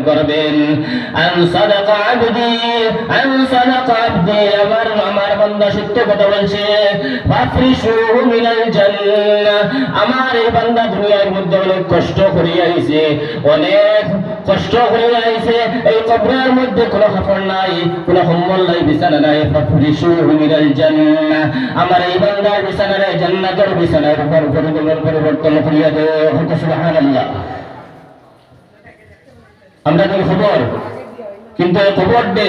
করবেন। আন সাদাকা আবদি আমার বান্দা সত্য কথা বলছে। ফাফরিশুহু মিনাল জান্নাহ, আমার এই বান্দা দুনিয়ার মধ্যে অনেক কষ্ট করে আইছে, অনেক কষ্ট করে আইছে। এই কবরের মধ্যে কোনো কাপড় নাই, কোনো কম্বল নাই, বিছানা নাই। ফাফরিশুহু মিনাল জান্নাহ, আমার এই বান্দার বিছানারে জান্নাতের বিছানার উপর পরিবর্তন করিয়া দেও। সুবহানাল্লাহ। আমরা তো খবর, কিন্তু এই খবর দে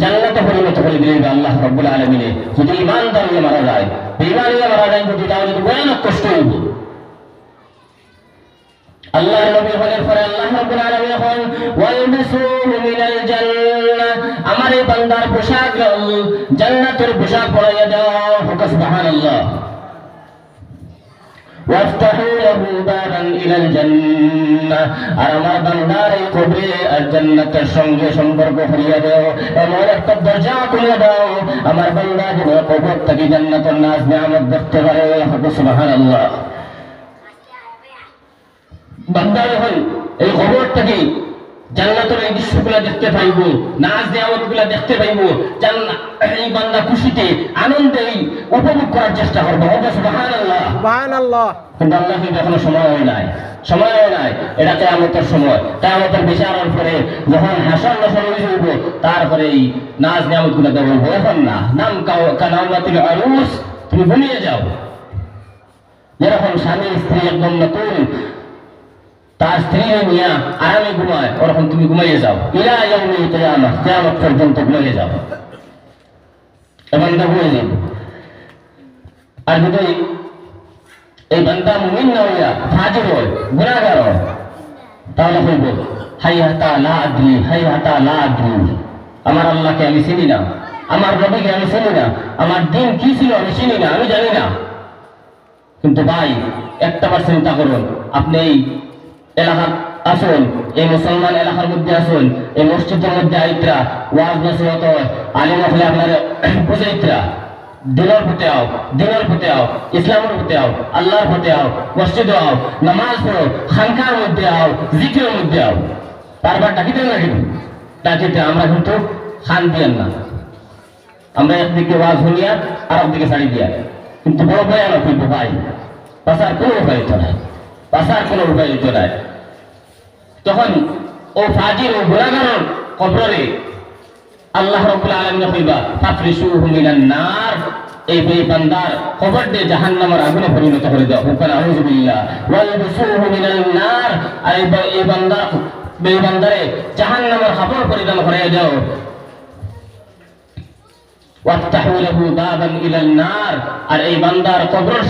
জান্নাতে পরিণত করে দিলেন আল্লাহ রাব্বুল আলামিনে। যদি ঈমানদার হয়ে মারা যায়, বেঈমান হয়ে মারা যায় যদি, তাহলে তো ভয়ানক কষ্ট হইব। আল্লাহ নবী বলেন পরে আল্লাহ রাব্বুল আলামিন এখন ওয়ালবিসুহু মিনাল জান্নাহ, আমার এই বান্দার পোশাক জান্নাতের পোশাক পরাইয়া দাও। সুবহানাল্লাহ। ওয়াফতাহু লাহু বাবান ইলাল জান্নাহ, আর আমার বান্দার এই কবরে আর জান্নাতের সঙ্গে সম্পর্ক করিয়া দাও, এমন একটা দরজা খুলে দাও আমার বান্দা যেন কবর থেকে জান্নাতের নাজ নিয়ামত দেখতে পারে। সুবহানাল্লাহ। বান্দা যখন এই কবর থেকে জান্নাতের এই দৃশ্যগুলো দেখতে পাইব, নাজ নিয়ামতগুলো দেখতে পাইব, এই বান্দা খুশিতে আনন্দে উপভোগ করার চেষ্টা করবো। সুবহানাল্লাহ, সুবহানাল্লাহ। কিন্তু আল্লাহ এখনো সময় হয় নাই, সময় হয় নাই। এটা কিয়ামতের সময়, কিয়ামতের বিচারের পরে যখন হাসর নাসর হইব, তারপরে এই নাজ নিয়ামতগুলো দেব। এখন না, নাম কানাওয়াতিল আরুস, তুমি ঘুমিয়ে যাও। যেরকম স্বামী স্ত্রী একদম নতুন তার স্ত্রী নিয়ে আরামে ঘুমায়, ওরকম তুমি ঘুমাইয়ে যাও। ইলা ইয়াউমিল কিয়ামাহ, কিয়ামত পর্যন্ত ঘুমিয়ে যাও, বান্দা ঘুমিয়ে যাবে। আর যদি এই বান্দা মুমিন না হইয়া ফাজির হয়, গুনাহগার হয়, তাহলে হইব হাইয়াতা লা আদরি, হাইয়াতা লা আদরি, আমার আল্লাহকে আমি চিনি না, আমার নবীকে আমি চিনি না, আমার দিন কি ছিল আমি চিনি না, আমি জানি না। কিন্তু ভাই একটাবার চিন্তা করুন, আপনি এই এলাকার আসুন, এই মুসলমান এলাকার মধ্যে আসুন, এই মসজিদের মধ্যে আইত্রা ওয়াজ নসিহত আলিম হলে আপনার বুঝাইত্রা দিনের প্রতি আও, দিনের প্রতি আও, ইসলামের প্রতি আও, আল্লাহর প্রতি আও, মসজিদে আও, নামাজ পড়ো, খানকার মধ্যে আও, জিকিরের মধ্যে আও। বারবার ডাকিতে না কিন্তু ডাকিতে আমরা কিন্তু খান দিয়েন না, আমরা একদিকে ওয়াজ শুনিয়া আর একদিকে ছাড়ি দিয়া। কিন্তু বড় ভয়ানক হইব ভাই, বাঁচার কোনো উপায় তো নাই, বাঁচার কোনো উপায় তো নাই। তখন ও ফাজির ও গুনাহগারের কবরে আল্লাহ রাব্বুল আলামিন কইবা ফাফরিশুহু মিনান নার, এই বান্দার কবর দিয়ে জাহান্নামের আগুনে পরিণত করে দাও। হুকান আউযু বিল্লাহ। ওয়ালবিসুহু মিনান নার, আর এই বান্দারে জাহান্নামের কাপড় পরিধান করিয়ে দাও। ওয়াফতাহু লাহু বাবান ইলান নার, আর এই বান্দার কবরের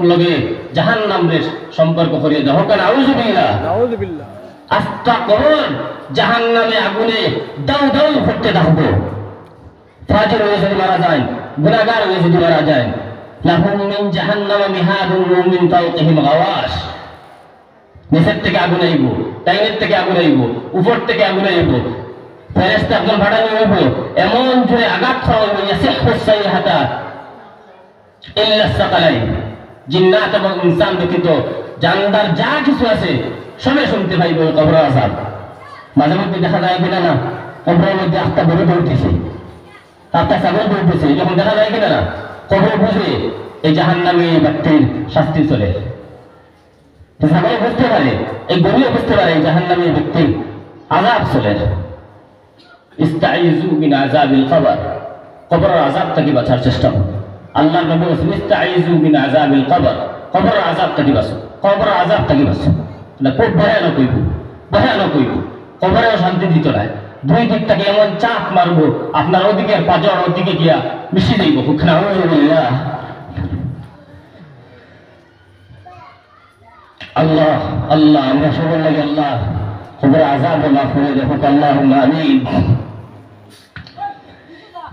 লগে জাহান্নামের সম্পর্ক করিয়ে দাও। হুকান আউযু বিল্লাহ, আউযু বিল্লাহ। আস্তা কবর জাহান্নামে আগুনে দাউ দাউ করতে থাকবো। ফাজির হয়ে যদি মারা যায়, গুনাহগার হয়ে যদি মারা যায়, লাহুম মিন জাহান্নামা মিহাদুন ওয়া মিন ফাওকিহিম গাওয়াশ, নিচের থেকে আগুন আইব, টাইনের থেকে আগুন আইব, উপর থেকে আগুন আইব, ফেরেশতা একজন পাঠানো হইব, এমন জোরে আঘাত করা হইব, ইয়াসিহু সাইহাতা ইল্লা সাকালাইন, জিন্নাত এবং ইনসান ব্যতীত জানদার যা কিছু আছে সবাই শুনতে পাইব কবরের আযাব। মাঝে মধ্যে দেখা যায় কিনা না, কবরের মধ্যে আত্মা বেরো দৌড়তেছে, আত্মা ছাগল দৌড়তেছে, যখন দেখা যায় কিনা না, কবর বুঝে এই জাহান্নামী ব্যক্তির শাস্তি চলে। ছাগল বুঝতে পারে, এই গরুও বুঝতে পারে এই জাহান্নামী ব্যক্তির আযাব চলে। ইস্তাইযু মিন আযাবিল কবর, কবরের আযাব থেকে বাঁচার চেষ্টা করুন। আল্লাহর নবী বলেছেন ইস্তাইযু মিন আযাবিল কবর, কবরের আযাব থেকে বাঁচো, কবরের আযাব থেকে বাঁচো। না খুব ভয়ানক হইব, ভয়ানক হইব। কবরেও শান্তি দিত না, দুই দিক থেকে এমন চাপ মারবো আপনার ওদিকে পাঁচর ওদিকে গিয়া মিশে যাইব। আল্লাহ আল্লাহ, আমরা সবার লাগে আল্লাহ কবরের আযাব মাফ করে দেখো, আল্লাহুম্মা আমিন।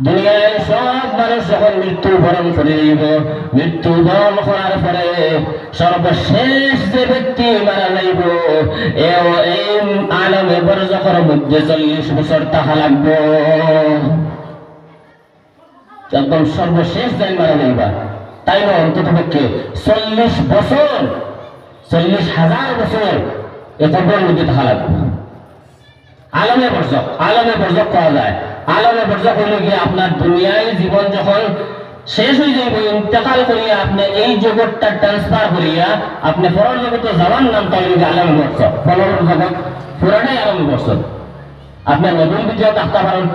দুনিয়ার সব মানুষ যখন মৃত্যুবরণ করে যাইব, মৃত্যুবরণ করার পরে সর্বশেষ যে ব্যক্তি মারা যাইব, এই আলমে বরজখের মধ্যে 40 বছর থাকা লাগবে। একদম সর্বশেষ যাই মারা যাইবা, তাই না? অন্তত পক্ষে 40 বছর, 40,000 বছর এ কবরের মধ্যে থাকা লাগবে। আলমে বরজক পাওয়া যায়। আলমে বরজক হইলে গিয়ে আপনার দুনিয়ায় জীবন যখন শেষ হয়ে যাইব, ইন্তেকাল করিয়া আপনি এই জগৎটা ট্রান্সফার করিয়া আপনি পরের জগতে যাওয়ার নাম তাহলে আলমে বরজক, পরের জগৎ পুরাটাই আলমে বরজক। আপনার নতুন বিদ্যা থাকতে পারেন।